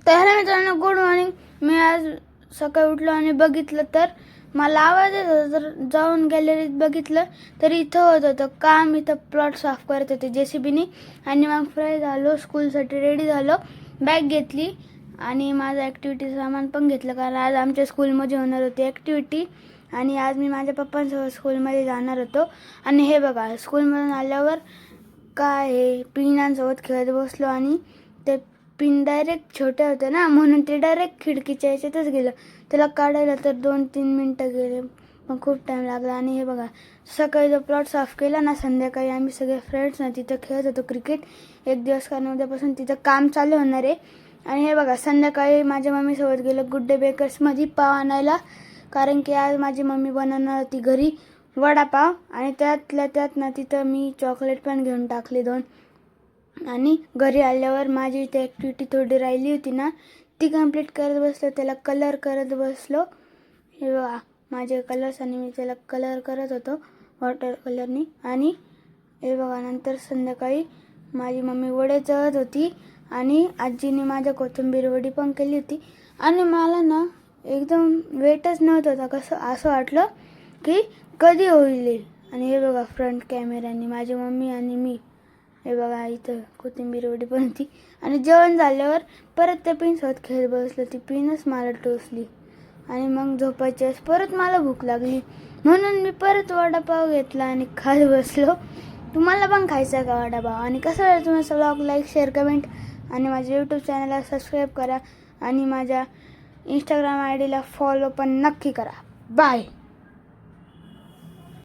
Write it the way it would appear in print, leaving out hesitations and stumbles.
तर मित्रांनो good morning. मी आज सकाळी उठलो आणि बघितलं तर मला आवाज येत होता, तर जाऊन गॅलरीत बघितलं तर इथं होत होतं काम. इथं प्लॉट साफ करत होते JCBनी. आणि मग फ्रेश झालो, स्कूलसाठी रेडी झालो, बॅग घेतली आणि माझं ॲक्टिव्हिटी सामान पण घेतलं, कारण आज आमच्या स्कूलमध्ये होणार होती ॲक्टिव्हिटी. आणि आज मी माझ्या पप्पांसोबत स्कूलमध्ये जाणार होतो. आणि हे बघा, स्कूलमधून आल्यावर काय हे पिनांसोबत खेळत बसलो आणि ते पिन डायरेक्ट छोटे होते ना, म्हणून ते डायरेक्ट खिडकीच्या याच्यातच गेलं. त्याला काढायला तर 2-3 मिनटं गेले, पण खूप टाईम लागला. आणि हे बघा, सकाळी जो प्लॉट साफ केला ना, संध्याकाळी आम्ही सगळे फ्रेंड्स ना तिथं खेळत होतो क्रिकेट एक दिवस, कारण उद्यापासून तिथं काम चालू होणार आहे. आणि हे बघा, संध्याकाळी माझ्या मम्मीसोबत गेलो गुड डे बेकर्समध्ये पाव आणायला, कारण की आज माझी मम्मी बनवणार होती घरी वडापाव. आणि त्यातल्या त्यात ना तिथं मी चॉकलेट पण घेऊन टाकली 2. आणि घरी आल्यावर माझी इथे ॲक्टिव्हिटी थोडी राहिली होती ना, ती कंप्लीट करत बसलो, त्याला कलर करत बसलो. हे बघा माझे कलर्स, आणि मी त्याला कलर करत होतो वॉटर कलरनी. आणि हे बघा, नंतर संध्याकाळी माझी मम्मी वडे तळत होती आणि आजीने माझ्या कोथिंबीर वडी पण केली होती. आणि मला ना एकदम वेटच नव्हतं होता, कसं असं वाटलं की कधी होईल. आणि हे बघा, फ्रंट कॅमेऱ्याने माझी मम्मी आणि मी, हे बघा इथं कोथिंबीर वडी पण होती. आणि जेवण झाल्यावर परत त्या पिनसोबत खेळत बसलो, ती पिनच मला टोचली. आणि मग झोपायच्या वेळेस परत मला भूक लागली, म्हणून मी परत वडापाव घेतला आणि खात बसलो. तुम्हाला पण खायचा का वडापाव? आणि कसं वाटलं तुम्हाला व्लॉग? लाईक, शेअर, कमेंट आणि माझ्या यूट्यूब चॅनलला सबस्क्राईब करा आणि माझ्या इंस्टाग्राम ID ला फॉलो पण नक्की करा. बाय.